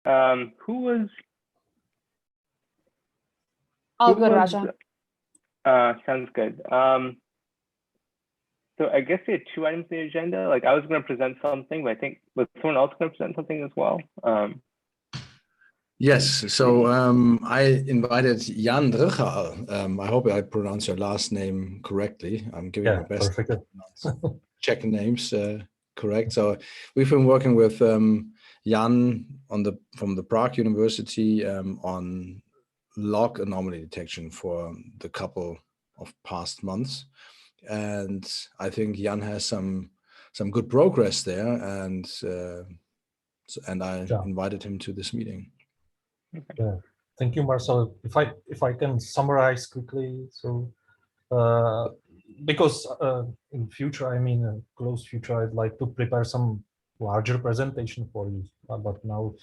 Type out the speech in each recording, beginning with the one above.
Who was? All good, Raja. Sounds good. So I guess we had 2 items on the agenda. Like I was going to present something, but I think was someone else going to present something as well? Yes, so I invited Jan Drugel. I hope I pronounce your last name correctly. I'm giving my best to check names correct. So we've been working with Jan from the Prague University on log anomaly detection for the couple of past months, and I think Jan has some good progress there, and I invited him to this meeting. Yeah, thank you, Marcel. If I can summarize quickly, so because in future, I mean close future, I'd like to prepare some larger presentation for you, but now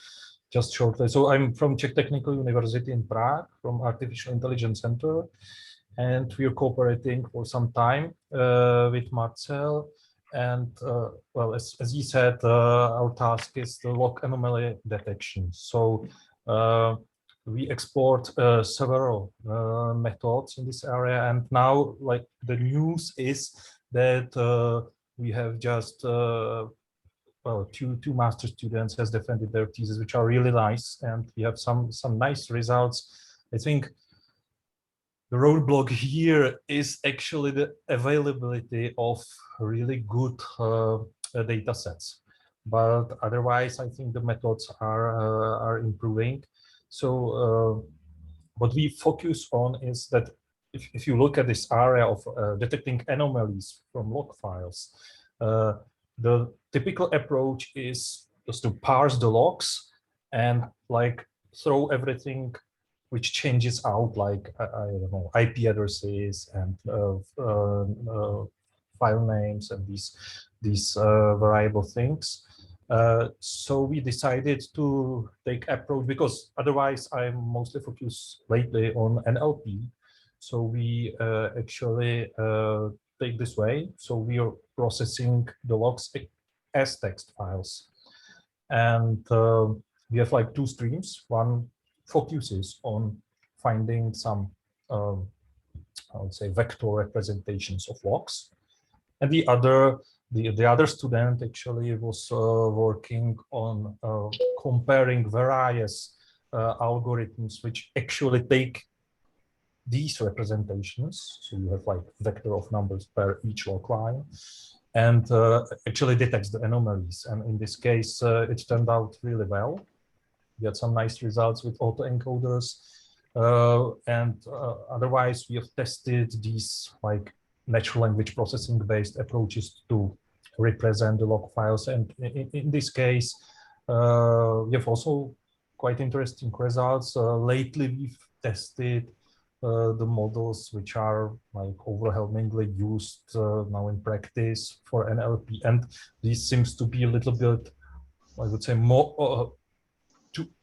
just shortly. So I'm from Czech Technical University in Prague, from Artificial Intelligence Center, and we are cooperating for some time with Marcel. And well, as he said, our task is the log anomaly detection. So we export several methods in this area, and now, like, the news is that we have just well, two master students has defended their thesis, which are really nice, and we have some nice results. I think the roadblock here is actually the availability of really good data sets, but otherwise I think the methods are improving. So what we focus on is that if you look at this area of detecting anomalies from log files, the typical approach is just to parse the logs and like throw everything which changes out, like I don't know, IP addresses and file names and these variable things. So we decided to take approach, because otherwise I'm mostly focused lately on NLP. So we actually take this way. So we are processing the logs as text files, and we have like 2 streams. One focuses on finding some I would say vector representations of logs, and the other student actually was working on comparing various algorithms which actually take these representations. So you have like vector of numbers per each log line, and actually detects the anomalies. And in this case, it turned out really well. We had some nice results with autoencoders, and otherwise we have tested these like natural language processing based approaches to represent the log files. And in this case, we have also quite interesting results. Lately, we've tested the models which are like overwhelmingly used now in practice for NLP, and this seems to be a little bit, I would say, more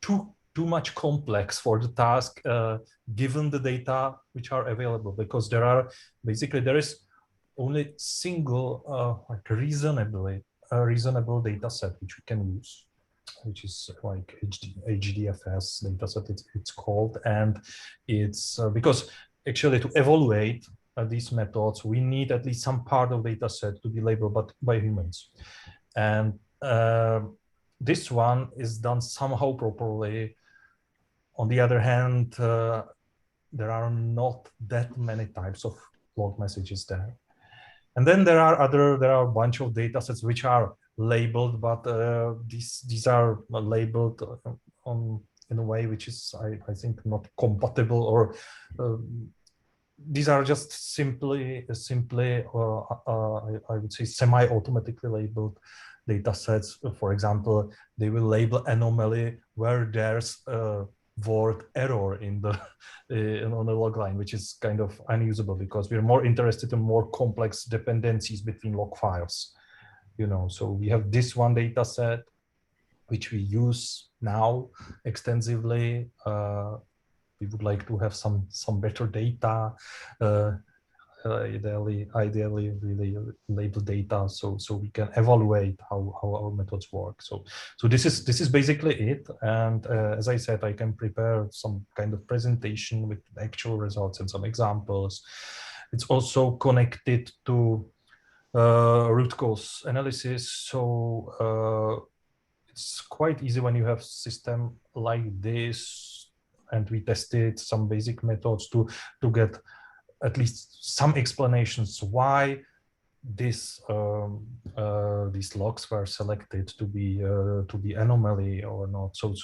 too much complex for the task, given the data which are available, because there is only single like reasonable data set which we can use, which is like HDFS data set, it's called. And it's because actually to evaluate these methods, we need at least some part of data set to be labeled by humans. And this one is done somehow properly. On the other hand, there are not that many types of log messages there. And then there are a bunch of data sets which are labeled, but these are labeled in a way which is, I think, not compatible, or these are just simply I would say semi-automatically labeled data sets. For example, they will label anomaly where there's a word error in the on the log line, which is kind of unusable, because we're more interested in more complex dependencies between log files, you know. So we have this one data set which we use now extensively. We would like to have some better data. ideally really label data, so we can evaluate how our methods work. So this is basically it. And as I said, I can prepare some kind of presentation with actual results and some examples. It's also connected to root cause analysis. So it's quite easy when you have system like this, and we tested some basic methods to get at least some explanations why these logs were selected to be anomaly or not. So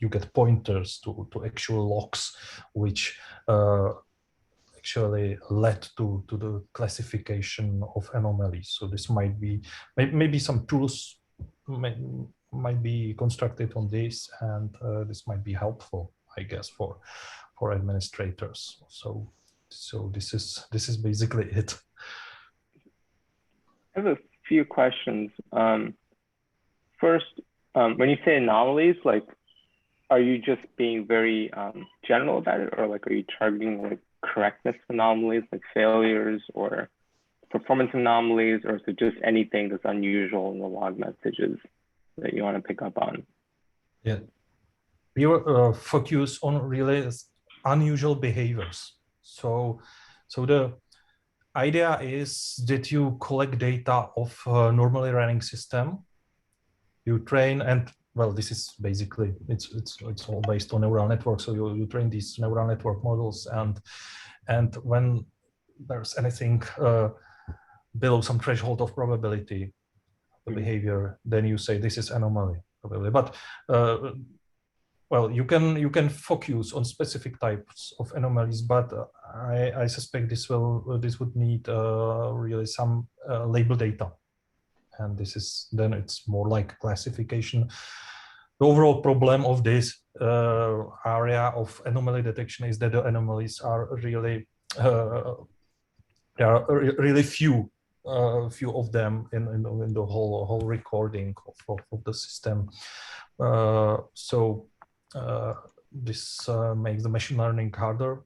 you get pointers to actual logs which actually led to the classification of anomalies. So this might be maybe some tools might be constructed on this, and this might be helpful, I guess, for administrators. So this is basically it. I have a few questions. First, when you say anomalies, like, are you just being very general about it, or like, are you targeting like correctness anomalies, like failures or performance anomalies, or is it just anything that's unusual in the log messages that you want to pick up on? Yeah, we will focus on really unusual behaviors. So the idea is that you collect data of a normally running system, you train, and well, this is basically it's all based on neural networks. So you train these neural network models, and when there's anything below some threshold of probability, the behavior, then you say this is anomaly probably. But well, you can focus on specific types of anomalies, but I suspect this would need really some label data, and then it's more like classification. The overall problem of this area of anomaly detection is that the anomalies are really there are really few of them in the whole recording of the system. So this makes the machine learning harder,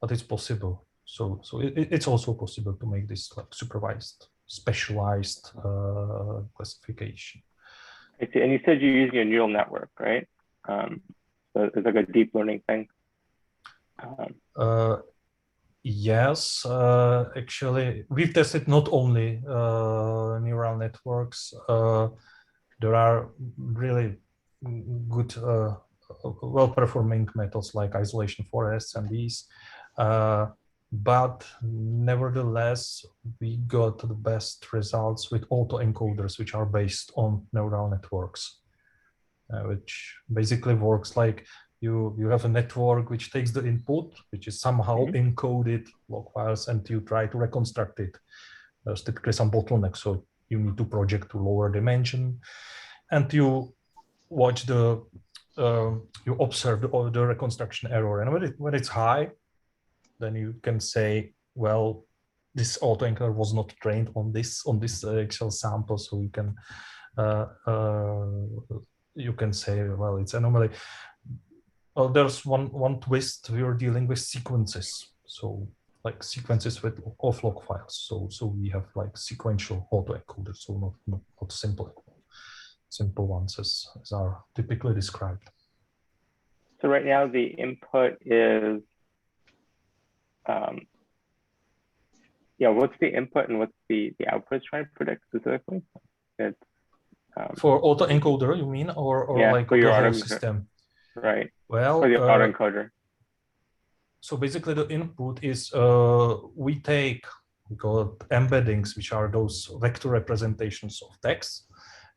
but it's possible. So it's also possible to make this like supervised, specialized classification. I see. And you said you're using a neural network, right? So it's like a deep learning thing. Yes, actually, we've tested not only neural networks. There are really good, well-performing methods like isolation forests and these. But nevertheless, we got the best results with autoencoders, which are based on neural networks, which basically works like you have a network which takes the input, which is somehow encoded log files, and you try to reconstruct it. There's typically some bottleneck, so you need to project to lower dimension, and you watch you observe the reconstruction error, and when it's high, then you can say, well, this autoencoder was not trained on this actual sample, so you can say, well, it's anomaly. Well, there's one twist. We are dealing with sequences, so like sequences of log files. So we have like sequential autoencoders, so not simple ones as are typically described. So right now the input is, what's the input and what's the output trying to predict specifically? It's for autoencoder, you mean, or like for your the whole system? Right. Well, for the autoencoder. So basically, the input is we call it embeddings, which are those vector representations of text,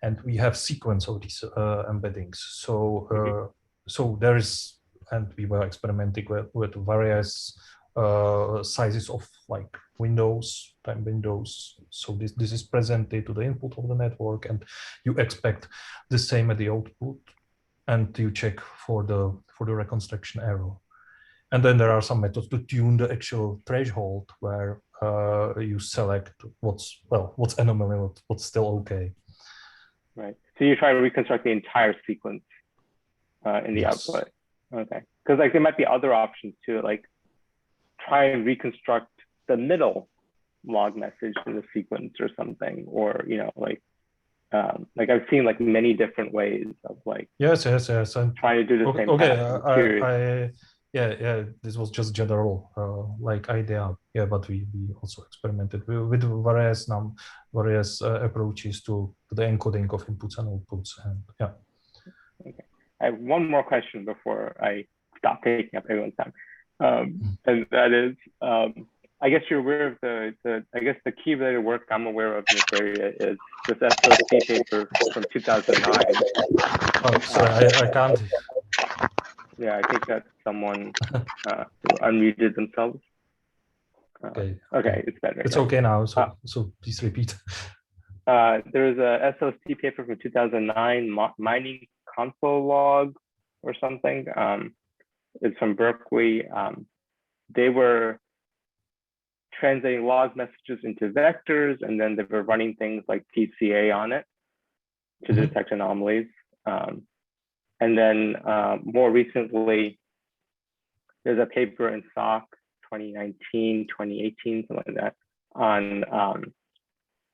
and we have sequence of these embeddings. So so there is, and we were experimenting with various sizes of like windows, time windows. So this is presented to the input of the network, and you expect the same at the output, and you check for the reconstruction error. And then there are some methods to tune the actual threshold where you select what's anomaly, what's still okay. Right. So you try to reconstruct the entire sequence in the output. Okay. Because like there might be other options too, like try and reconstruct the middle log message in the sequence or something, or like I've seen like many different ways of like yes and trying to do the same okay yeah, this was just general like idea, yeah, but we also experimented with various approaches to the encoding of inputs and outputs, and yeah. Okay, I have one more question before I stop taking up everyone's time, and that is I guess you're aware of the key related work I'm aware of in this area is this SOC paper from 2009. Oh, sorry, I can't. Yeah, I think that's someone who unmuted themselves. Okay, it's better. It's okay now, so please repeat. There was a SOC paper from 2009, mining console log or something. It's from Berkeley. They were translating log messages into vectors, and then they were running things like PCA on it to detect anomalies. And then more recently, there's a paper in SOC 2019, 2018, something like that, on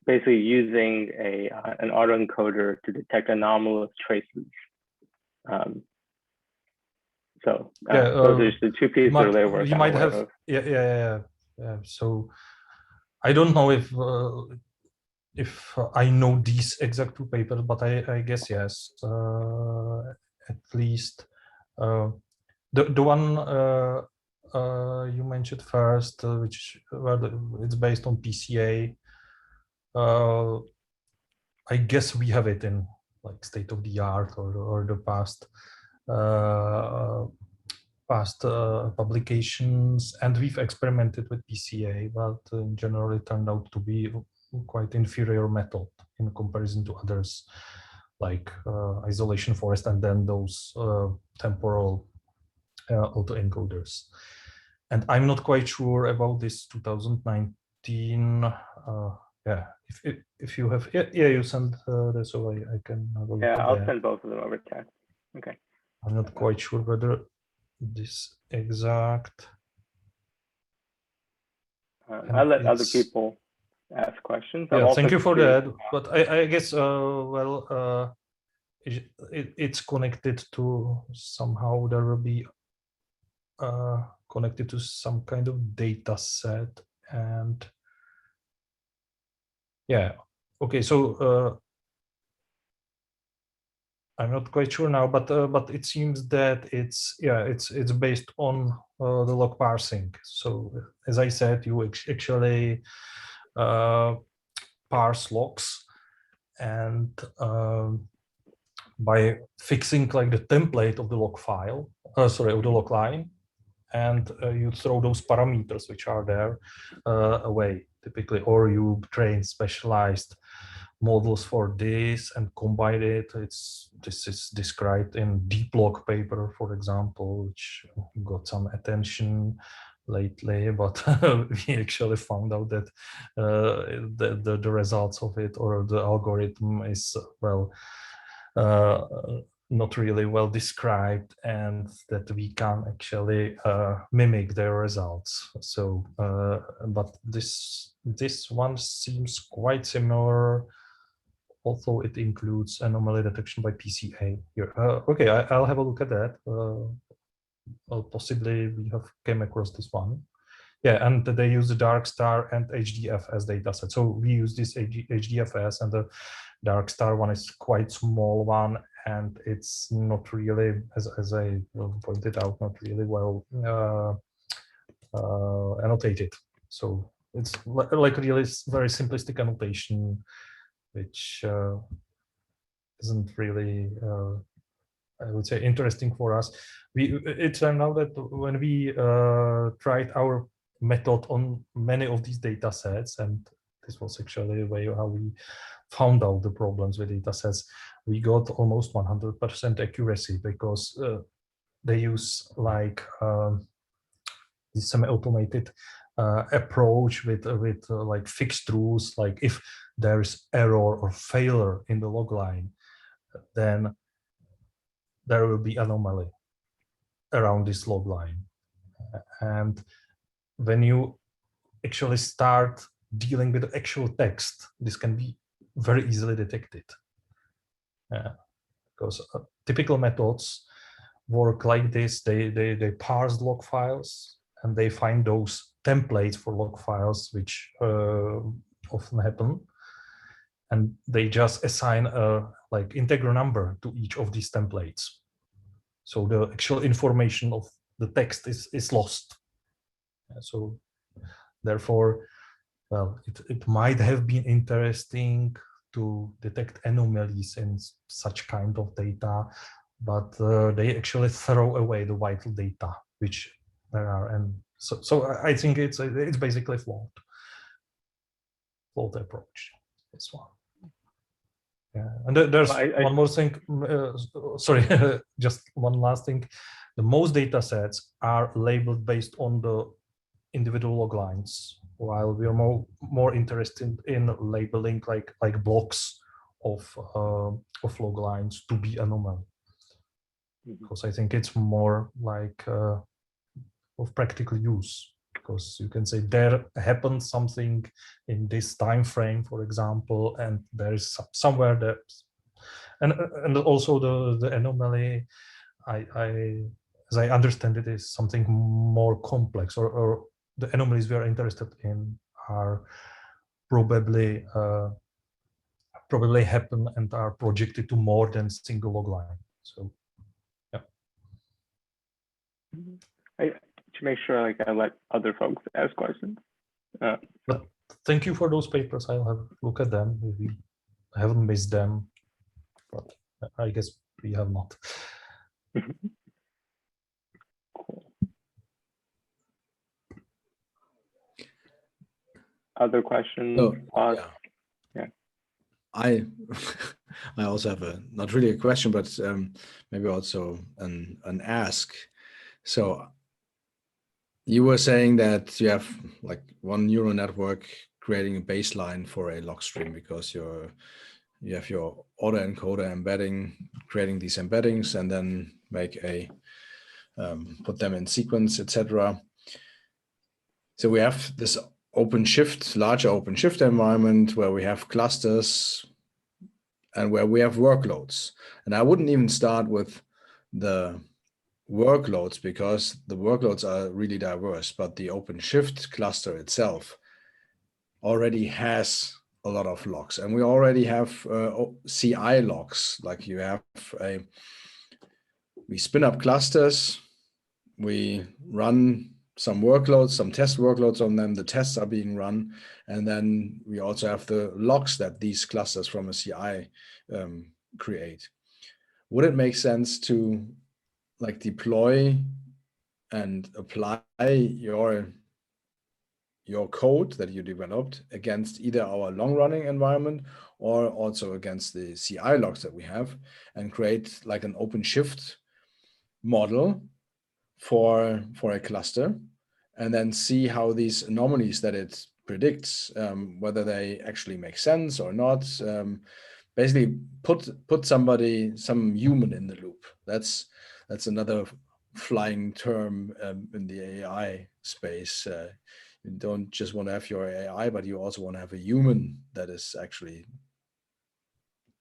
basically using an autoencoder to detect anomalous traces. Those are just the two pieces of layer work you might have of. Yeah. So I don't know if I know these exact two papers, but I guess yes, at least the one you mentioned first, it's based on PCA. I guess we have it in like state of the art or the past publications, and we've experimented with PCA, but in general it turned out to be quite inferior method in comparison to others, like isolation forest and then those temporal autoencoders. And I'm not quite sure about this 2019. Yeah, if you have, you send this, so I can have a look at I'll send both of them over text. Okay. I'm not quite sure whether this exact. I'll let other people ask questions. Yeah, thank you for that. But I guess it's connected to somehow. There will be connected to some kind of data set, and yeah. Okay, so I'm not quite sure now, but it seems that it's based on the log parsing. So as I said, you actually parse logs, and by fixing like the template of the log file, of the log line, and you throw those parameters which are there away typically, or you train specialized models for this and combine it. This is described in DeepLog paper, for example, which got some attention lately, but we actually found out that the results of it, or the algorithm, is not really well described, and that we can actually mimic their results. So, but this one seems quite similar, although it includes anomaly detection by PCA here. Okay, I'll have a look at that. Possibly we have came across this one. Yeah, and they use the Darkstar and HDFS dataset. So we use this HDFS, and the Darkstar one is quite small one, and it's not really, as I pointed out, not really well annotated. So it's like really very simplistic annotation, which isn't really, I would say, interesting for us. It turned out that when we tried our method on many of these data sets, and this was actually a way how we found out the problems with data sets, we got almost 100% accuracy, because they use like this semi-automated approach with like fixed rules, like if there is error or failure in the log line, then there will be anomaly around this log line. And when you actually start dealing with actual text, this can be very easily detected. Because typical methods work like this. They parse log files and they find those templates for log files, which often happen. And they just assign a like integer number to each of these templates. So the actual information of the text is lost. So therefore, well, it might have been interesting to detect anomalies in such kind of data, but they actually throw away the vital data which there are, and so I think it's basically flawed approach. This one. Yeah, and there's one more thing. Sorry, just one last thing. The most data sets are labeled based on the individual log lines, while we are more interested in labeling like blocks of log lines to be anomaly, because I think it's more like of practical use. Because you can say there happened something in this time frame, for example, and there is somewhere that, and also the anomaly, as I understand it, is something more complex, or the anomalies we are interested in are probably happen and are projected to more than single log line. So yeah. To make sure like I let other folks ask questions. But thank you for those papers. I'll have a look at them. Maybe I haven't missed them, but I guess we have not. Cool. Other questions? Yeah. I also have a, not really a question, but maybe also an ask. So you were saying that you have like one neural network creating a baseline for a log stream because you have your autoencoder embedding, creating these embeddings, and then make a put them in sequence, etc. So we have this larger OpenShift environment where we have clusters and where we have workloads. And I wouldn't even start with the workloads because the workloads are really diverse, but the OpenShift cluster itself already has a lot of logs, and we already have CI logs. Like we spin up clusters, we run some workloads, some test workloads on them, the tests are being run, and then we also have the logs that these clusters from a CI create. Would it make sense to like deploy and apply your code that you developed against either our long-running environment or also against the CI logs that we have, and create like an OpenShift model for a cluster, and then see how these anomalies that it predicts, whether they actually make sense or not. Basically put some human in the loop. That's another flying term in the AI space. You don't just want to have your AI, but you also want to have a human that is actually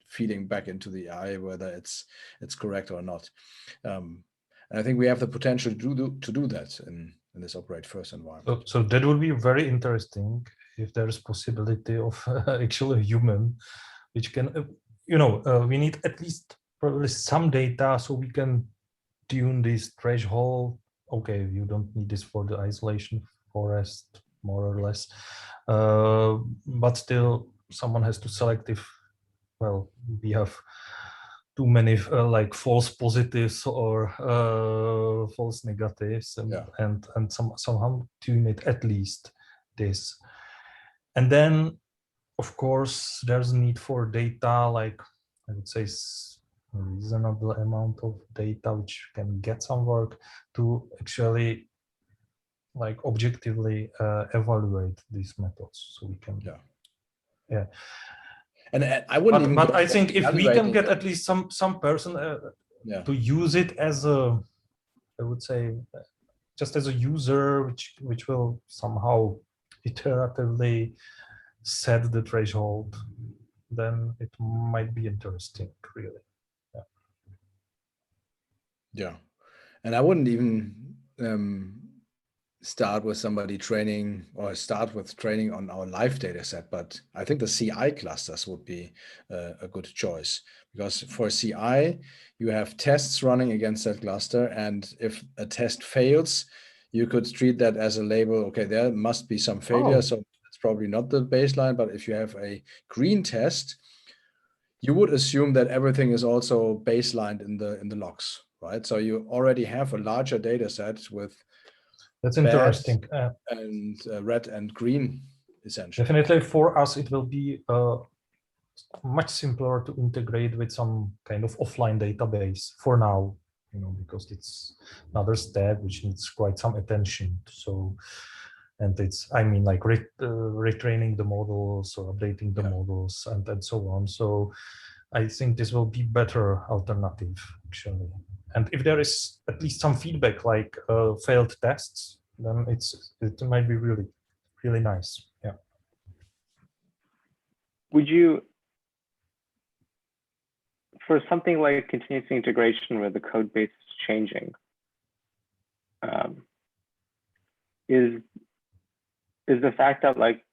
feeding back into the AI, whether it's correct or not. And I think we have the potential to do that in this operate first environment. So that would be very interesting if there is possibility of actually a human, which can, we need at least probably some data so we can tune this threshold. Okay, you don't need this for the isolation forest, more or less, but still someone has to select if, well, we have too many like false positives or false negatives, and somehow tune it at least this. And then of course there's a need for data, like I would say a reasonable amount of data which can get some work to actually like objectively evaluate these methods, so we can yeah. And I wouldn't. But I think if we can get at least some person to use it as a, I would say, just as a user, which will somehow iteratively set the threshold, then it might be interesting, really. Yeah, and I wouldn't even start with somebody training or start with training on our live data set, but I think the CI clusters would be a good choice, because for CI, you have tests running against that cluster. And if a test fails, you could treat that as a label. Okay, there must be some failure. So it's probably not the baseline, but if you have a green test, you would assume that everything is also baselined in the logs, right? So you already have a larger data set with that's interesting. And red and green, essentially. Definitely for us, it will be much simpler to integrate with some kind of offline database for now, because it's another step which needs quite some attention. So, and it's, I mean, like retraining the models or updating the models and so on. So I think this will be better alternative, actually. And if there is at least some feedback, like failed tests, then it might be really, really nice. Yeah. Would you, for something like continuous integration where the code base is changing, is the fact that like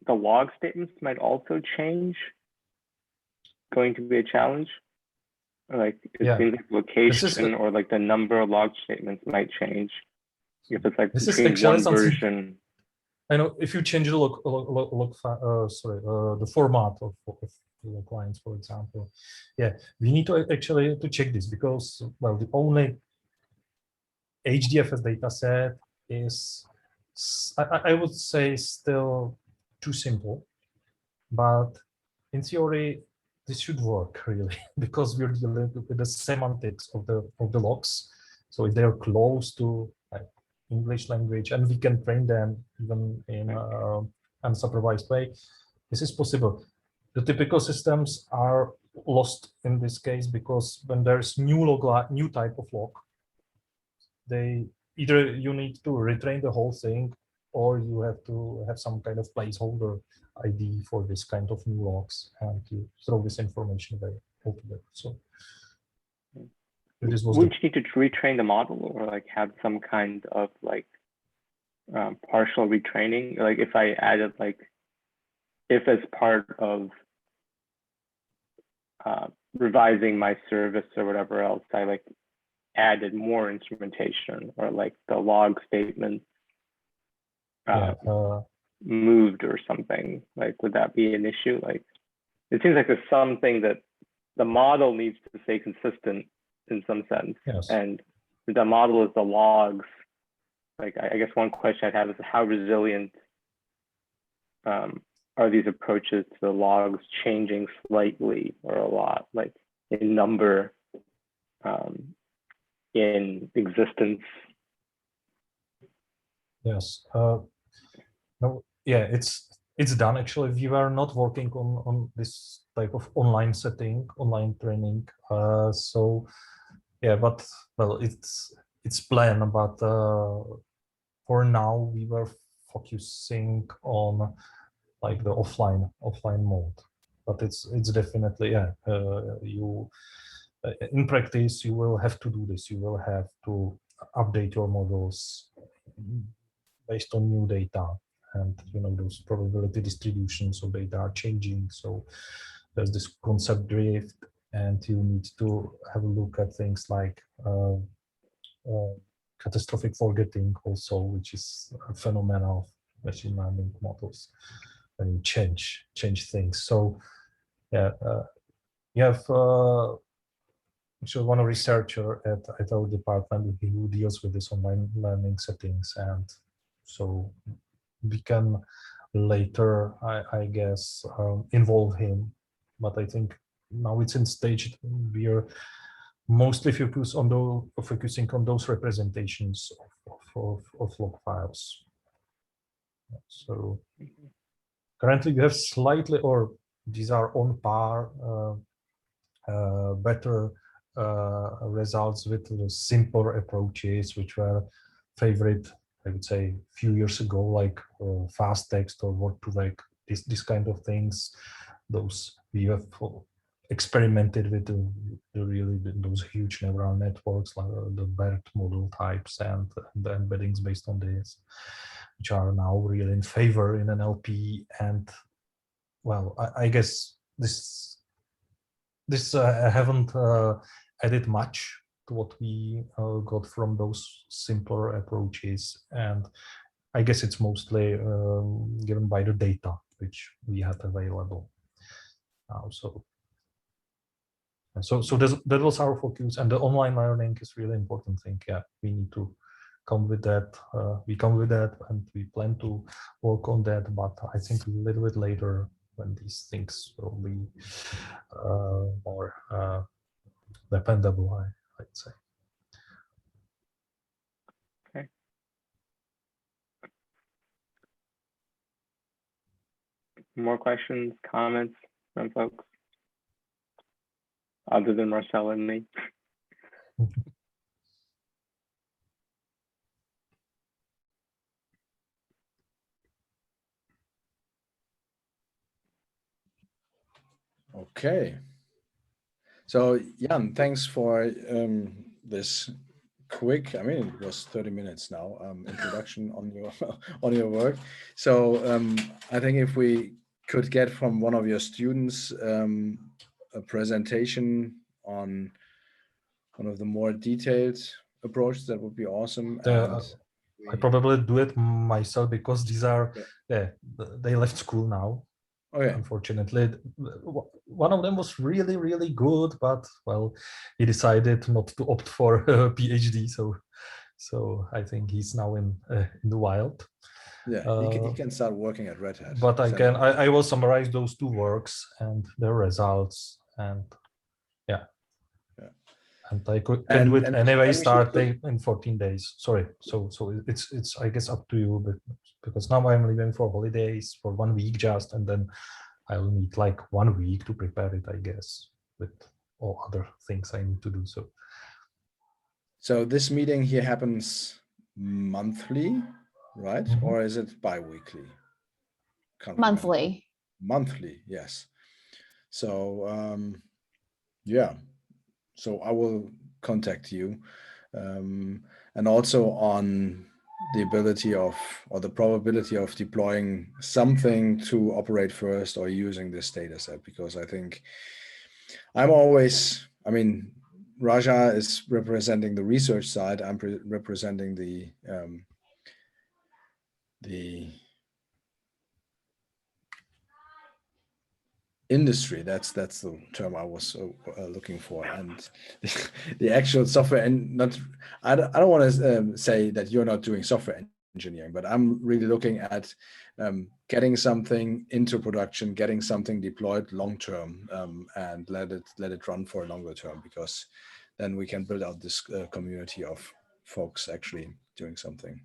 the log statements might also change going to be a challenge? Like it seems like location or like the number of log statements might change if it's like between one version. I know if you change the the format of the clients, for example. Yeah, we need to actually to check this, because well, the only HDFS data set is, I would say, still too simple, but in theory this should work really, because we're dealing with the semantics of the logs. So if they're close to English language, and we can train them even in unsupervised way, this is possible. The typical systems are lost in this case, because when there's new type of log, they either you need to retrain the whole thing, or you have to have some kind of placeholder ID for this kind of new logs, and you throw this information away altogether. So wouldn't you need to retrain the model, or like have some kind of like partial retraining? Like if I added like, if as part of revising my service or whatever else, I like added more instrumentation, or like the log statement moved or something, like would that be an issue? Like it seems like there's something that the model needs to stay consistent in some sense. Yes. And the model is the logs. Like I guess one question I'd have is how resilient are these approaches to the logs changing slightly or a lot, like in number, in existence? Yes. No. Yeah, it's done. Actually, we were not working on this type of online setting, online training. So yeah, but well, it's planned. But for now, we were focusing on like the offline mode. But it's definitely, yeah. You in practice, you will have to do this. You will have to update your models based on new data, and those probability distributions of data are changing. So there's this concept drift, and you need to have a look at things like catastrophic forgetting also, which is a phenomenon of machine learning models when you change things. So yeah, you have actually one researcher at our department who deals with this online learning settings, and so we can later, I guess, involve him. But I think now it's in stage we are mostly focusing on those representations of log files. So currently we have slightly, or these are on par, better results with the simpler approaches, which were favorite I would say a few years ago, like fast text or word2vec, this kind of things. Those we have experimented with those huge neural networks, like the BERT model types and the embeddings based on this, which are now really in favor in NLP. And well, I guess this haven't added much to what we got from those simpler approaches, and I guess it's mostly given by the data which we had available now. So that was our focus, and the online learning is really important thing. Yeah, we need to come with that. We come with that, and we plan to work on that. But I think a little bit later, when these things will be more dependable, I'd say. Okay. More questions, comments from folks, other than Marcel and me? Okay. So Jan, thanks for this quick, I mean, it was 30 minutes now, introduction on your on your work. So I think if we could get from one of your students a presentation on one of the more detailed approaches, that would be awesome. I probably do it myself because these are, they left school now. Okay. Unfortunately, one of them was really, really good, but well, he decided not to opt for a PhD. So I think he's now in the wild. Yeah, he can start working at Red Hat. But I will summarize those two works and their results, and yeah. And I can do it anyway, starting in 14 days. Sorry. So it's I guess up to you, but because now I'm leaving for holidays for 1 week just, and then I'll need like 1 week to prepare it, I guess, with all other things I need to do. So this meeting here happens monthly, right? Mm-hmm. Or is it bi-weekly? Monthly. Monthly, yes. So yeah. So I will contact you, and also on the ability of, or the probability of deploying something to operate first or using this data set, because I think I'm always, I mean, Raja is representing the research side. I'm representing the industry. That's the term I was looking for, and the actual software. And not, I don't want to say that you're not doing software engineering, but I'm really looking at getting something into production, getting something deployed long term, and let it run for a longer term, because then we can build out this community of folks actually doing something.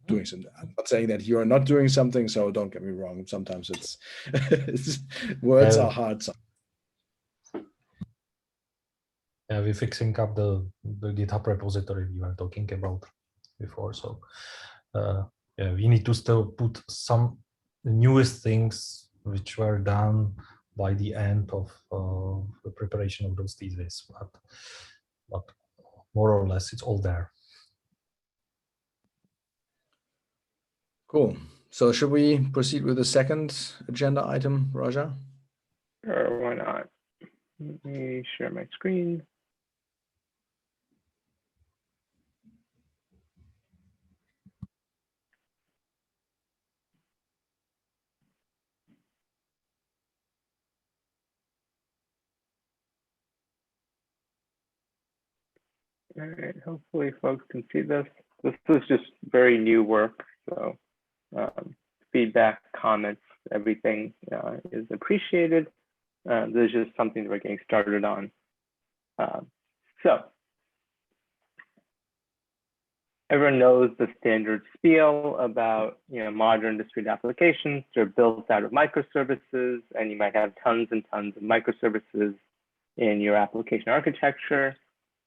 Doing something. I'm not saying that you're not doing something, so don't get me wrong. Sometimes it's words are hard. Yeah, we're fixing up the GitHub repository we were talking about before. So yeah, we need to still put some newest things which were done by the end of the preparation of those theses, but more or less it's all there. Cool. So should we proceed with the second agenda item, Raja? Sure, why not? Let me share my screen. All right, hopefully folks can see this. This is just very new work, so feedback, comments, everything is appreciated. This is just something that we're getting started on. So everyone knows the standard spiel about modern distributed applications. They're built out of microservices, and you might have tons and tons of microservices in your application architecture.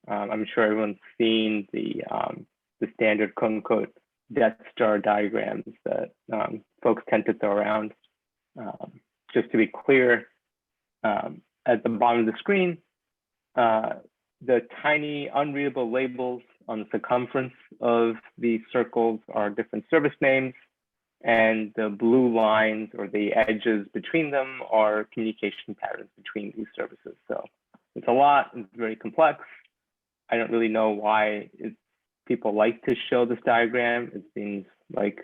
I'm sure everyone's seen the standard quote unquote Death Star diagrams that folks tend to throw around. Just to be clear, at the bottom of the screen, the tiny unreadable labels on the circumference of the circles are different service names, and the blue lines or the edges between them are communication patterns between these services. So it's a lot, it's very complex. I don't really know why people like to show this diagram. It seems like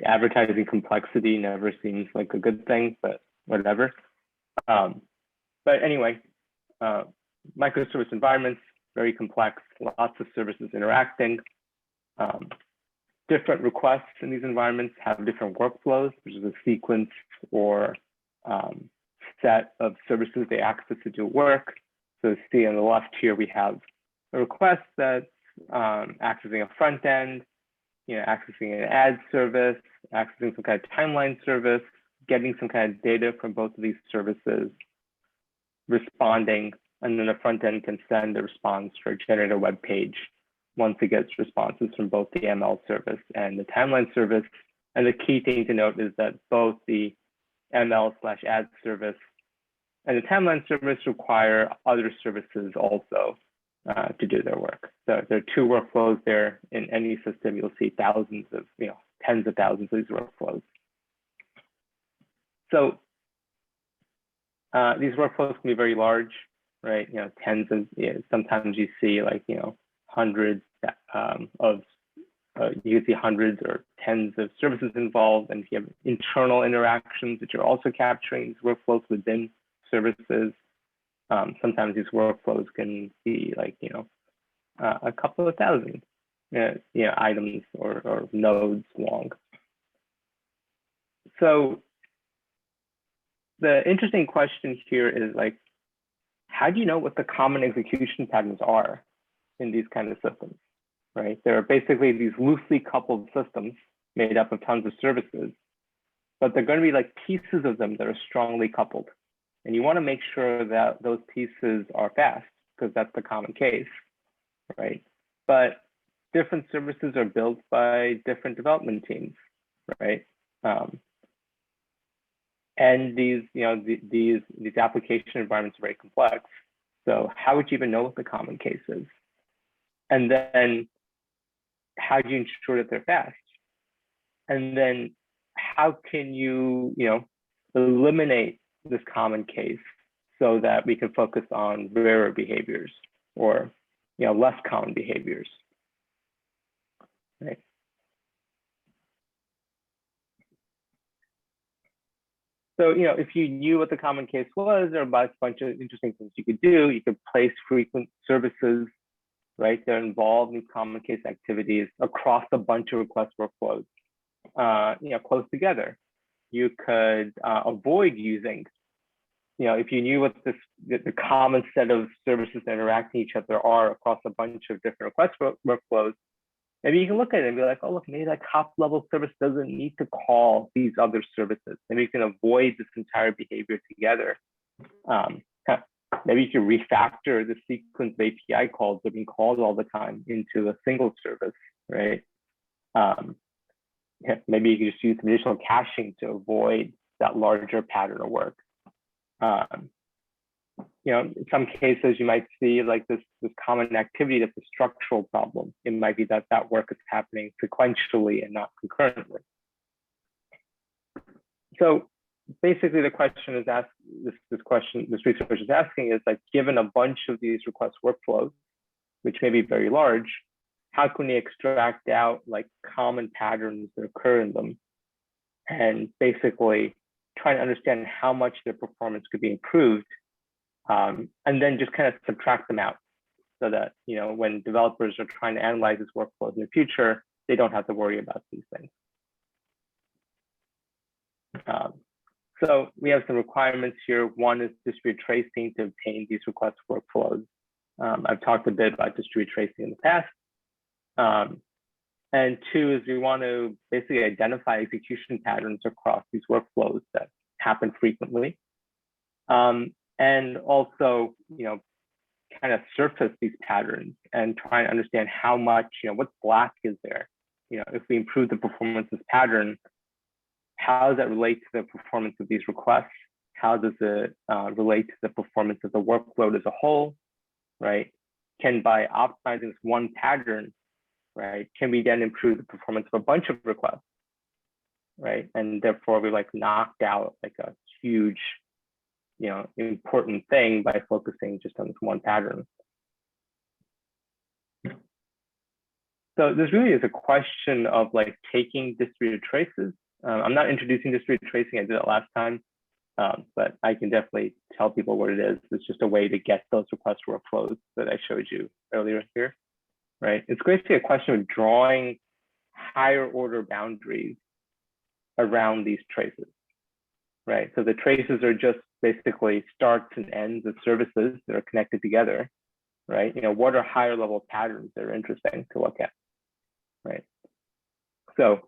advertising complexity never seems like a good thing, but whatever. But anyway, microservice environments, very complex, lots of services interacting. Different requests in these environments have different workflows, which is a sequence or set of services they access to do work. So see on the left here, we have a request that's accessing a front end, accessing an ad service, accessing some kind of timeline service, getting some kind of data from both of these services, responding, and then the front end can send a response or generate a web page once it gets responses from both the ML service and the timeline service. And the key thing to note is that both the ML/ad service and the timeline service require other services also to do their work. So there are two workflows there. In any system, you'll see thousands of, tens of thousands of these workflows. So these workflows can be very large, right? Tens of, sometimes you see like, hundreds you can see hundreds or tens of services involved, and you have internal interactions that you're also capturing these workflows within services. Sometimes these workflows can be like, a couple of thousand, items or nodes long. So the interesting question here is like, how do you know what the common execution patterns are in these kind of systems, right? There are basically these loosely coupled systems made up of tons of services, but they're going to be like pieces of them that are strongly coupled. And you want to make sure that those pieces are fast, because that's the common case, right? But different services are built by different development teams, right? And these, these application environments are very complex. So how would you even know what the common case is? And then how do you ensure that they're fast? And then how can you, eliminate this common case so that we can focus on rarer behaviors or, less common behaviors, right? So, if you knew what the common case was, there are a bunch of interesting things you could do. You could place frequent services, right? They're involved in common case activities across a bunch of request workflows, close together. You could avoid using, if you knew what the common set of services that interact with each other are across a bunch of different request workflows, maybe you can look at it and be like, oh, look, maybe that top level service doesn't need to call these other services. Maybe you can avoid this entire behavior together. Maybe you can refactor the sequence of API calls that are being called all the time into a single service, right? Maybe you can just use some additional caching to avoid that larger pattern of work. In some cases, you might see like this common activity that's a structural problem. It might be that work is happening sequentially and not concurrently. So basically the question is asked, this research is asking is like, given a bunch of these request workflows, which may be very large, how can we extract out like common patterns that occur in them and basically try to understand how much their performance could be improved, and then just kind of subtract them out so that, when developers are trying to analyze these workflows in the future, they don't have to worry about these things. So we have some requirements here. One is distributed tracing to obtain these request workflows. I've talked a bit about distributed tracing in the past. And two is we want to basically identify execution patterns across these workflows that happen frequently. And also, kind of surface these patterns and try and understand how much, what slack is there. If we improve the performance of this pattern, how does that relate to the performance of these requests? How does it relate to the performance of the workload as a whole, right? By optimizing this one pattern, right, can we then improve the performance of a bunch of requests, right? And therefore we knocked out a huge, important thing by focusing just on this one pattern. So this really is a question of taking distributed traces. I'm not introducing distributed tracing, I did it last time, but I can definitely tell people what it is. It's just a way to get those request workflows that I showed you earlier here, right? It's basically a question of drawing higher order boundaries around these traces, right? So the traces are just basically starts and ends of services that are connected together, right? What are higher level patterns that are interesting to look at, right? So,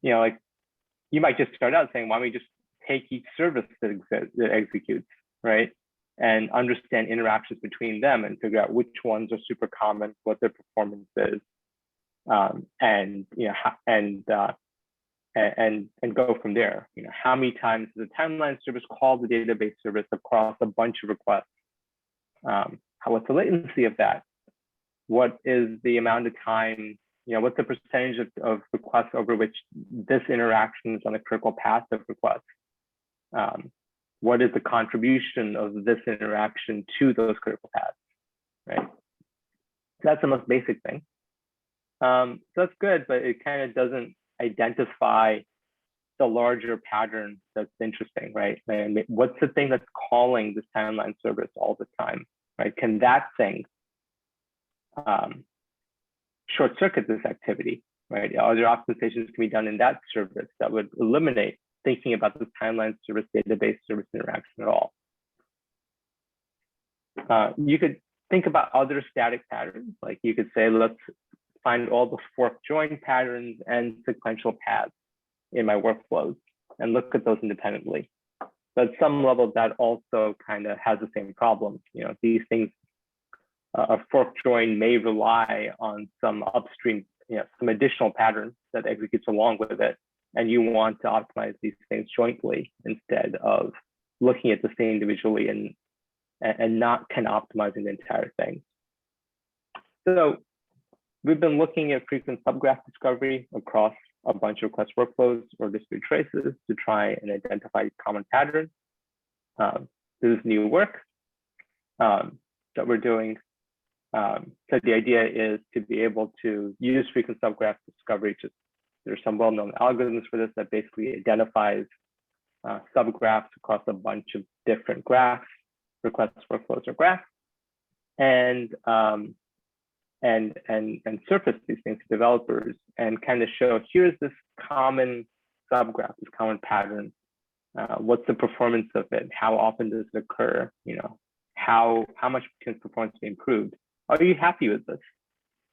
you might just start out saying, why don't we just take each service that executes, right? And understand interactions between them and figure out which ones are super common, what their performance is, and go from there. How many times does the timeline service call the database service across a bunch of requests? What's the latency of that? What is the amount of time, what's the percentage of requests over which this interaction is on the critical path of requests? What is the contribution of this interaction to those critical paths, right? That's the most basic thing. So that's good, but it kind of doesn't identify the larger pattern that's interesting, right? And what's the thing that's calling this timeline service all the time, right? Can that thing short circuit this activity, right? Are there optimizations can be done in that service that would eliminate thinking about this timeline service database service interaction at all? You could think about other static patterns. You could say, let's find all the fork join patterns and sequential paths in my workflows and look at those independently. But at some level, that also kind of has the same problem. These things, a fork join may rely on some upstream, some additional patterns that executes along with it. And you want to optimize these things jointly instead of looking at the thing individually and not kind of optimizing the entire thing. So we've been looking at frequent subgraph discovery across a bunch of request workflows or distributed traces to try and identify common patterns. This is new work that we're doing. So the idea is to be able to use frequent subgraph discovery. There's some well-known algorithms for this that basically identifies subgraphs across a bunch of different graphs, request workflows or graphs, and surface these things to developers and kind of show, here's this common subgraph, this common pattern. What's the performance of it? How often does it occur? How much can performance be improved? Are you happy with this?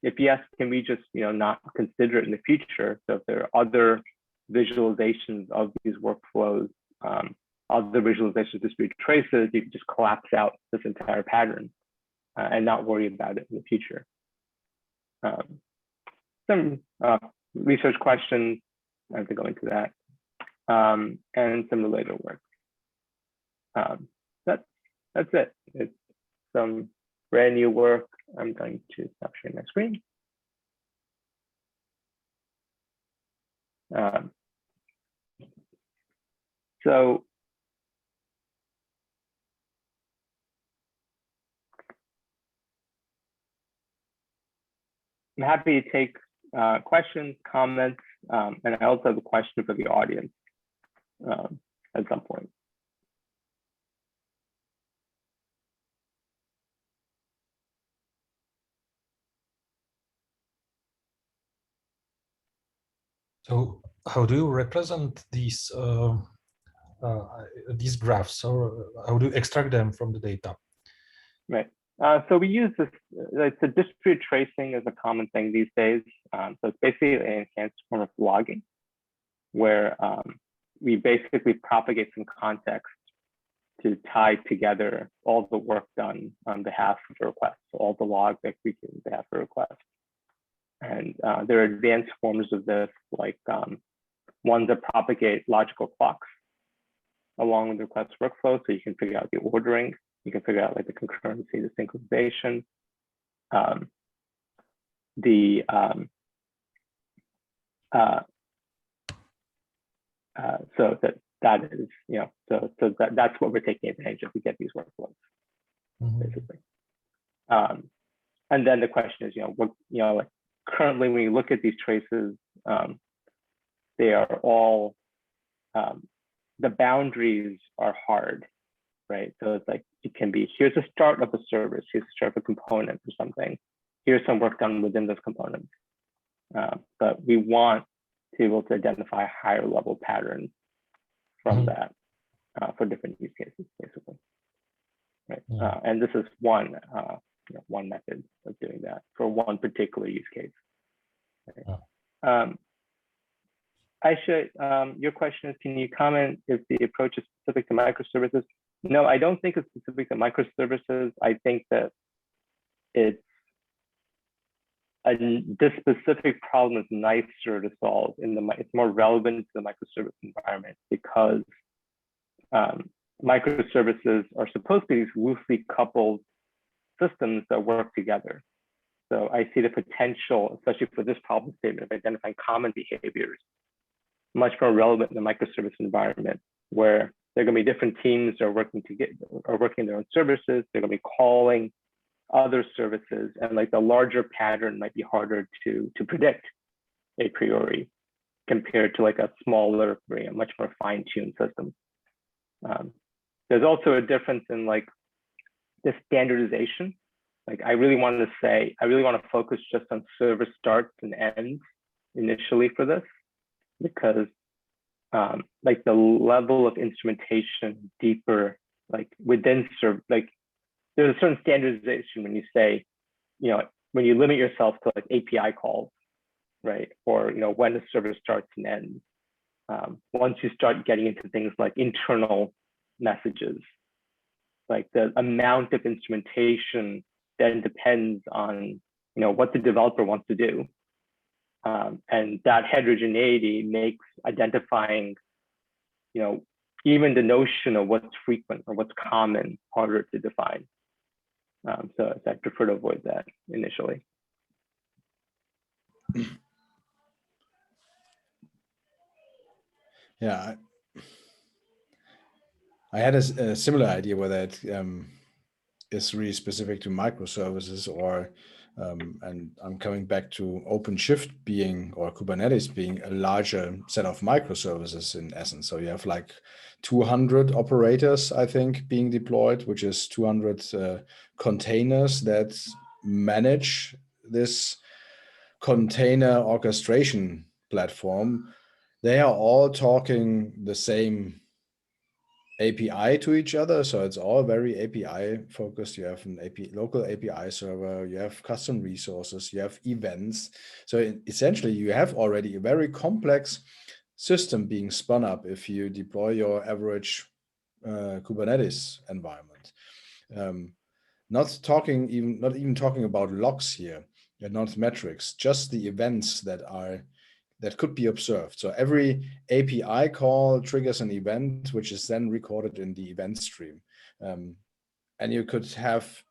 If yes, can we just not consider it in the future? So if there are other visualizations of these workflows, other visualizations of distributed traces, you can just collapse out this entire pattern and not worry about it in the future. Some research questions, I have to go into that, and some related work. That's it. It's some brand new work. I'm going to stop sharing my screen. So I'm happy to take questions, comments, and I also have a question for the audience at some point. So how do you represent these graphs, or how do you extract them from the data? Right. So we use this, it's a distributed tracing is a common thing these days. So it's basically an enhanced form of logging where we basically propagate some context to tie together all the work done on behalf of a request, all the logs executed on behalf of a request. And there are advanced forms of this, like ones that propagate logical clocks along with the request workflow, so you can figure out the ordering, you can figure out like the concurrency, the synchronization, so that is, you know, so that's what we're taking advantage of to get these workflows, basically. And then the question is, you know, what, you know, like currently when you look at these traces, they are all, the boundaries are hard, right? So it's like, it can be, here's the start of a service, here's the start of a component or something. Here's some work done within those components. But we want to be able to identify higher level patterns from that for different use cases, basically. Right. And this is one, you know, one method of doing that for one particular use case. Right. Aisha, your question is, can you comment if the approach is specific to microservices? No, I don't think it's specific to microservices. I think that it's this specific problem is nicer to solve it's more relevant to the microservice environment because microservices are supposed to be these loosely coupled systems that work together. So I see the potential, especially for this problem statement, of identifying common behaviors, much more relevant in the microservice environment, where there are going to be different teams that are working their own services. They're going to be calling other services, and like the larger pattern might be harder to predict a priori compared to like a smaller, much more fine-tuned system. There's also a difference in like the standardization. Like I really want to focus just on service starts and ends initially for this, because like the level of instrumentation deeper, like within there's a certain standardization when you say, you know, when you limit yourself to like API calls, right? Or, you know, when the service starts and ends. Once you start getting into things like internal messages, like the amount of instrumentation then depends on, you know, what the developer wants to do. And that heterogeneity makes identifying, you know, even the notion of what's frequent or what's common harder to define. So I prefer to avoid that initially. Yeah, I had a similar idea whether it is really specific to microservices or, and I'm coming back to OpenShift being, or Kubernetes being a larger set of microservices in essence. So you have like 200 operators, I think, being deployed, which is 200 containers that manage this container orchestration platform. They are all talking the same API to each other, so it's all very API focused. You have an local API server, you have custom resources, you have events. So essentially you have already a very complex system being spun up if you deploy your average Kubernetes environment. Not even talking about logs here, and not metrics, just the events that could be observed. So every API call triggers an event, which is then recorded in the event stream. And you could have,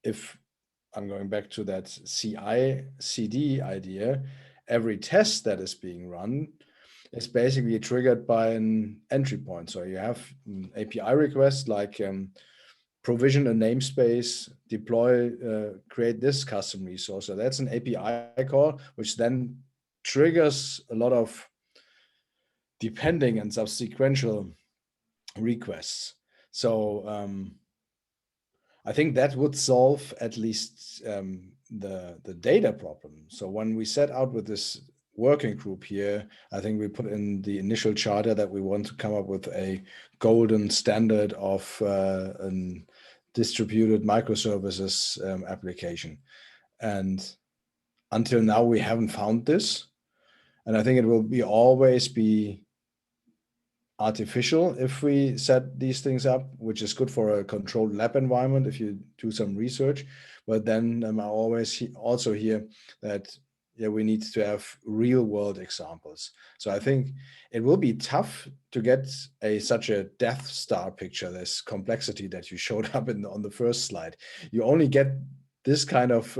if I'm going back to that CI/CD idea, every test that is being run is basically triggered by an entry point. So you have an API request like provision a namespace, deploy, create this custom resource. So that's an API call, which then triggers a lot of depending and subsequential requests. So I think that would solve at least the data problem. So when we set out with this working group here, I think we put in the initial charter that we want to come up with a golden standard of a distributed microservices application. And until now, we haven't found this. And I think it will always be artificial if we set these things up, which is good for a controlled lab environment if you do some research. But then I always also hear that we need to have real world examples. So I think it will be tough to get such a Death Star picture, this complexity that you showed up on the first slide. You only get these kind of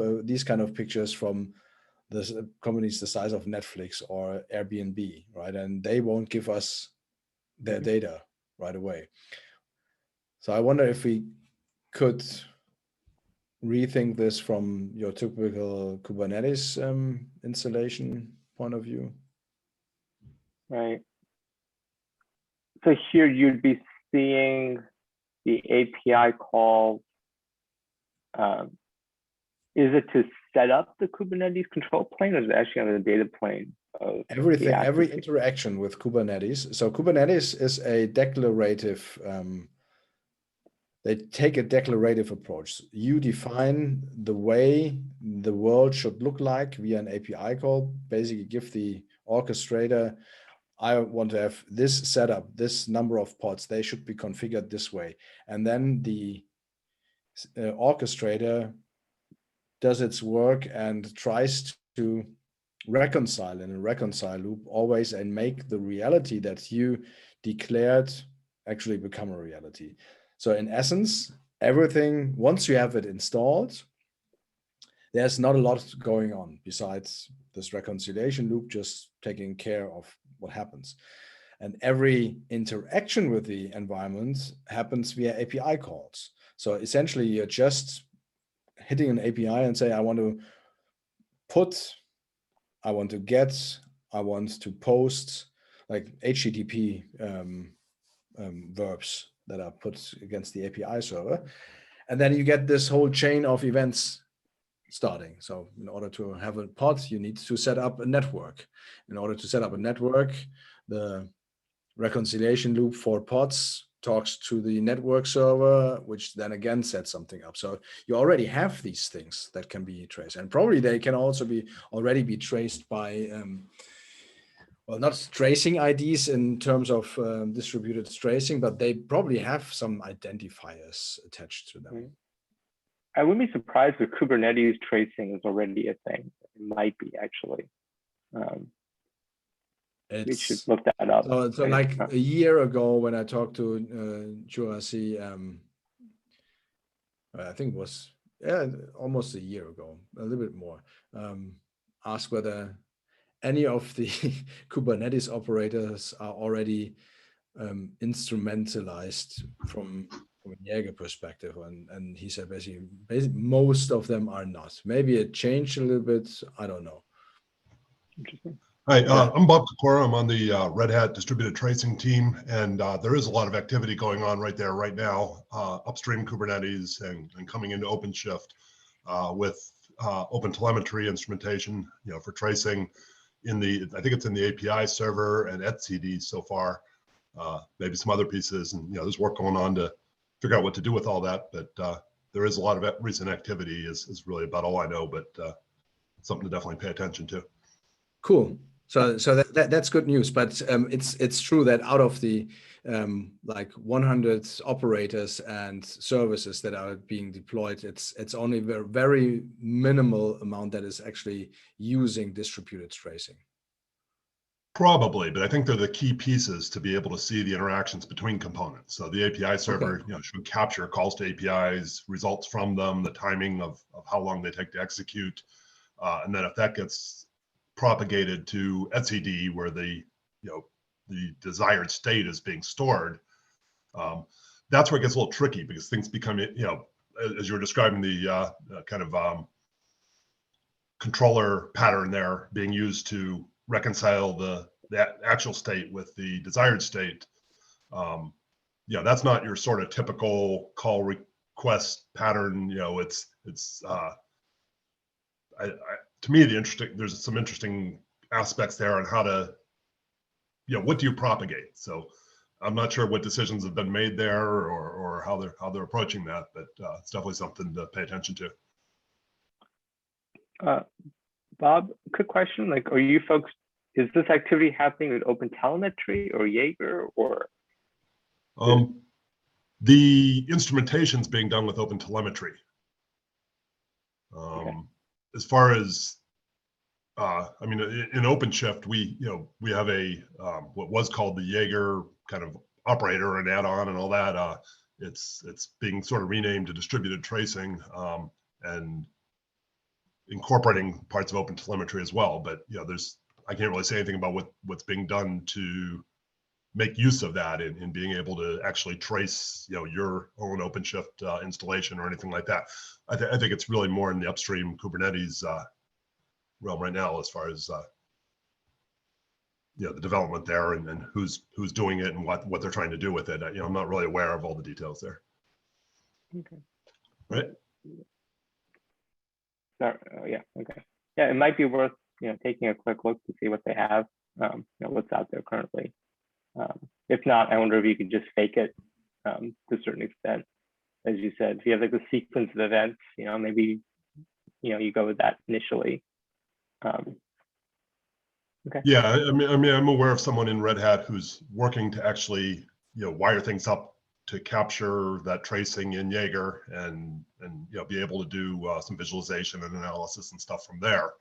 pictures from the companies the size of Netflix or Airbnb, right? And they won't give us their data right away. So I wonder if we could rethink this from your typical Kubernetes installation point of view. Right. So here you'd be seeing the API call. Is it to set up the Kubernetes control plane, or is it actually on the data plane? Everything, every interaction with Kubernetes. So Kubernetes is a declarative, they take a declarative approach. You define the way the world should look like via an API call, basically give the orchestrator, I want to have this setup, this number of pods, they should be configured this way. And then the orchestrator does its work and tries to reconcile in a reconcile loop always and make the reality that you declared actually become a reality. So in essence, everything, once you have it installed, there's not a lot going on besides this reconciliation loop just taking care of what happens. And every interaction with the environment happens via API calls. So essentially you're just hitting an API and say, I want to put, I want to get, I want to post, like HTTP verbs that are put against the API server. And then you get this whole chain of events starting. So in order to have a pod, you need to set up a network. In order to set up a network, the reconciliation loop for pods talks to the network server, which then again sets something up. So you already have these things that can be traced, and probably they can also already be traced by, well, not tracing IDs in terms of distributed tracing, but they probably have some identifiers attached to them. I wouldn't be surprised if Kubernetes tracing is already a thing. It might be actually. We should look that up. So like a year ago when I talked to Jurasi, I think it was almost a year ago, a little bit more, asked whether any of the Kubernetes operators are already instrumentalized from a Jaeger perspective, and he said basically most of them are not. Maybe it changed a little bit. I don't know. Interesting. Hi, I'm Bob Kokora. I'm on the Red Hat distributed tracing team, and there is a lot of activity going on right there right now, upstream Kubernetes and coming into OpenShift with open telemetry instrumentation, for tracing in the, I think it's in the API server and etcd so far, maybe some other pieces, and there's work going on to figure out what to do with all that, but there is a lot of recent activity is really about all I know, but something to definitely pay attention to. Cool. So that's good news, but it's true that out of the like 100 operators and services that are being deployed, it's only a very minimal amount that is actually using distributed tracing. Probably, but I think they're the key pieces to be able to see the interactions between components. So the API server, should capture calls to APIs, results from them, the timing of how long they take to execute, and then if that gets propagated to etcd where the desired state is being stored, that's where it gets a little tricky because things become, as you were describing the kind of controller pattern there being used to reconcile the actual state with the desired state. That's not your sort of typical call request pattern. To me, there's some interesting aspects there on how to, what do you propagate? So I'm not sure what decisions have been made there or how they're approaching that, but it's definitely something to pay attention to. Bob, quick question. Like, are you folks is this activity happening with OpenTelemetry or Jaeger or? The instrumentation's being done with OpenTelemetry. Okay. As far as, I mean, in OpenShift, we have a what was called the Jaeger kind of operator and add-on and all that. It's being sort of renamed to distributed tracing and incorporating parts of OpenTelemetry as well. But I can't really say anything about what's being done to make use of that in being able to actually trace your own OpenShift installation or anything like that. I think it's really more in the upstream Kubernetes realm right now, as far as the development there and who's doing it and what they're trying to do with it. I'm not really aware of all the details there. Okay. Right. Yeah. Okay. Yeah, it might be worth taking a quick look to see what they have. What's out there currently. If not, I wonder if you could just fake it to a certain extent. As you said, if you have like a sequence of events, maybe you go with that initially. Okay. Yeah, I mean, I'm aware of someone in Red Hat who's working to actually wire things up to capture that tracing in Jaeger and be able to do some visualization and analysis and stuff from there.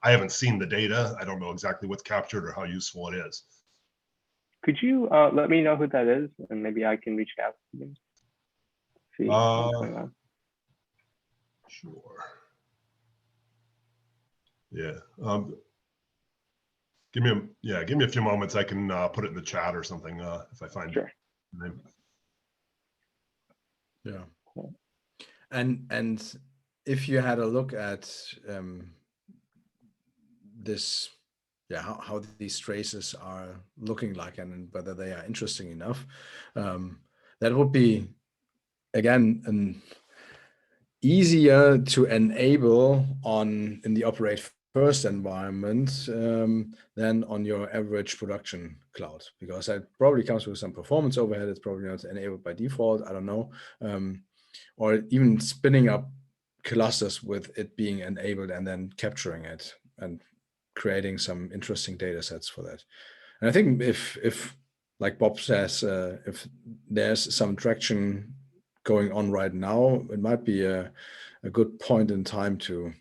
I haven't seen the data. I don't know exactly what's captured or how useful it is. Could you let me know who that is, and maybe I can reach out to them? See what's going on. Sure. Yeah. Give me a few moments. I can put it in the chat or something if I find Sure. the name. Yeah. Cool. And if you had a look at this, how these traces are looking like and whether they are interesting enough, that would be again an easier to enable in the operate first environment than on your average production cloud, because that probably comes with some performance overhead. It's probably not enabled by default. I don't know, or even spinning up clusters with it being enabled and then capturing it and creating some interesting data sets for that. And I think if like Bob says, if there's some traction going on right now, it might be a good point in time to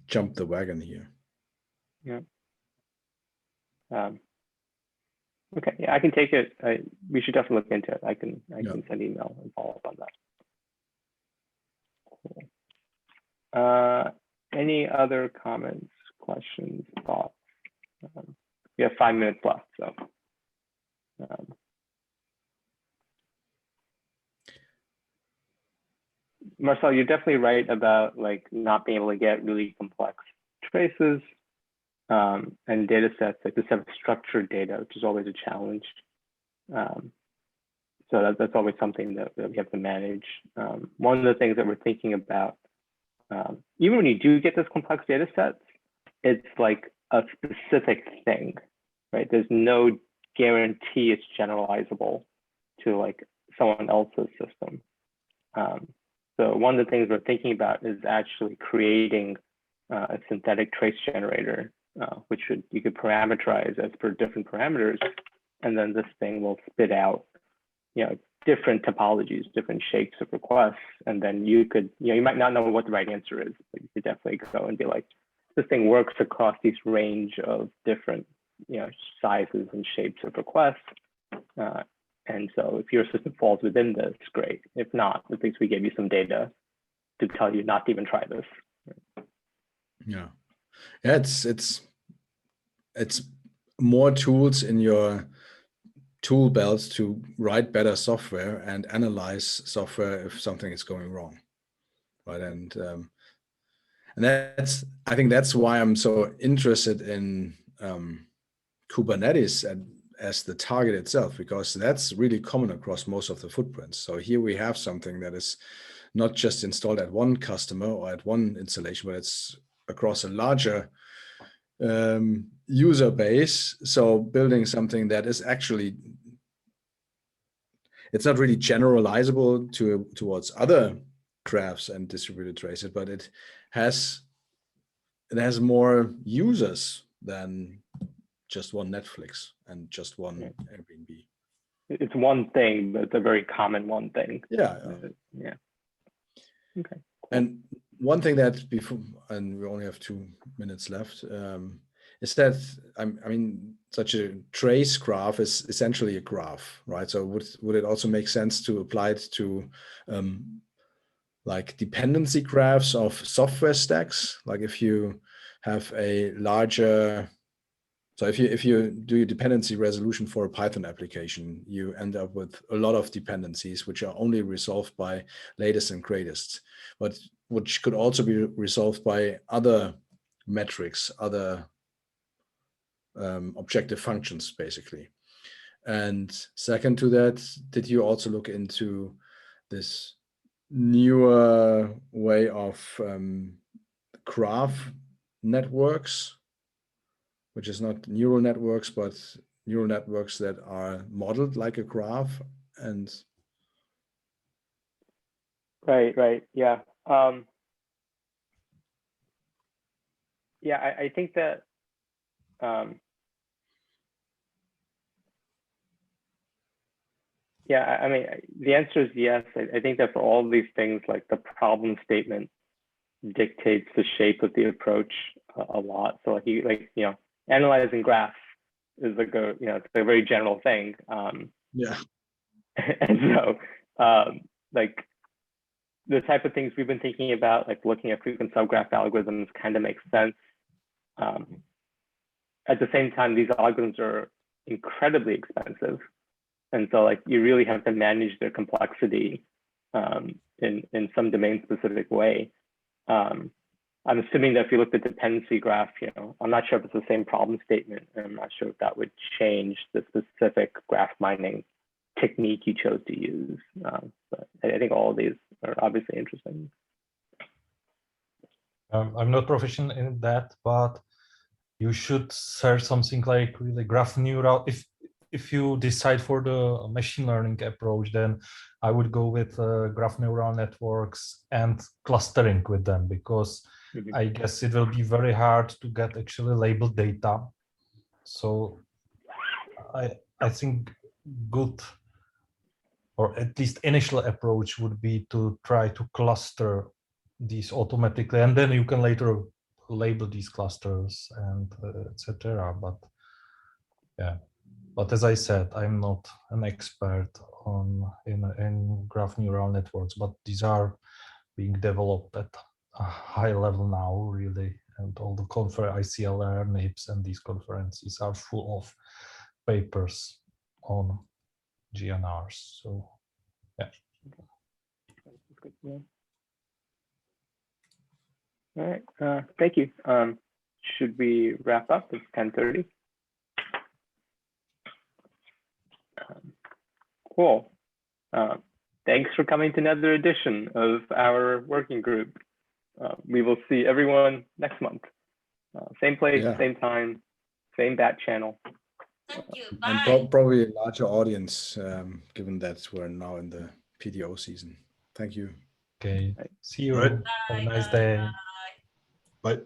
jump the wagon here. Yeah. Okay. Yeah, I can take it. We should definitely look into it. I can send email and follow up on that. Cool. Any other comments, questions, thoughts? We have 5 minutes left, so. Marcel, you're definitely right about like not being able to get really complex traces and data sets like this have structured data, which is always a challenge. So that's always something that we have to manage. One of the things that we're thinking about, even when you do get this complex data sets, it's like a specific thing, right? There's no guarantee it's generalizable to like someone else's system. So one of the things we're thinking about is actually creating a synthetic trace generator, which you could parameterize as per different parameters, and then this thing will spit out, different topologies, different shapes of requests, and then you could, you might not know what the right answer is, but you could definitely go and be like, this thing works across these range of different, sizes and shapes of requests. And so if your system falls within this, great. If not, at least we gave you some data to tell you not to even try this. Yeah, it's more tools in your tool belt to write better software and analyze software if something is going wrong, right? And I think that's why I'm so interested in Kubernetes as the target itself, because that's really common across most of the footprints. So here we have something that is not just installed at one customer or at one installation, but it's across a larger user base. So building something that is actually, it's not really generalizable towards other graphs and distributed traces, but it has it has more users than just one Netflix and just one Airbnb. It's one thing, but it's a very common one thing. Yeah. Yeah. Okay. Cool. And one thing that before, and we only have 2 minutes left, is that I mean, such a trace graph is essentially a graph, right? So would it also make sense to apply it to like dependency graphs of software stacks? Like if you have a larger, so if you do your dependency resolution for a Python application, you end up with a lot of dependencies which are only resolved by latest and greatest, but which could also be resolved by other metrics, other objective functions, basically. And second to that, did you also look into this newer way of graph networks, which is not neural networks, but neural networks that are modeled like a graph? And Right. Yeah. Yeah, I think that yeah, I mean, the answer is yes. I think that for all these things, like the problem statement dictates the shape of the approach a lot. So like analyzing graphs is like it's a very general thing. yeah. And so like the type of things we've been thinking about, like looking at frequent subgraph algorithms, kind of makes sense. At the same time, these algorithms are incredibly expensive. And so like you really have to manage their complexity in some domain specific way. I'm assuming that if you looked at dependency graph, I'm not sure if it's the same problem statement, and I'm not sure if that would change the specific graph mining technique you chose to use. But I think all of these are obviously interesting. I'm not proficient in that, but you should search something like really graph neural. If you decide for the machine learning approach, then I would go with graph neural networks and clustering with them, because I guess it will be very hard to get actually labeled data. So I think good, or at least initial approach would be to try to cluster these automatically, and then you can later label these clusters and etc. But yeah, but as I said, I'm not an expert in graph neural networks, but these are being developed at a high level now, really, and all the ICLR, NIPS, and these conferences are full of papers on GNRs. So yeah. All right, thank you. Should we wrap up? It's 10:30. Cool. Thanks for coming to another edition of our working group. We will see everyone next month. Same place, same time, same bat channel. Thank you. And probably a larger audience, given that we're now in the PDO season. Thank you. Okay. See you. Right. Have a nice day. Bye.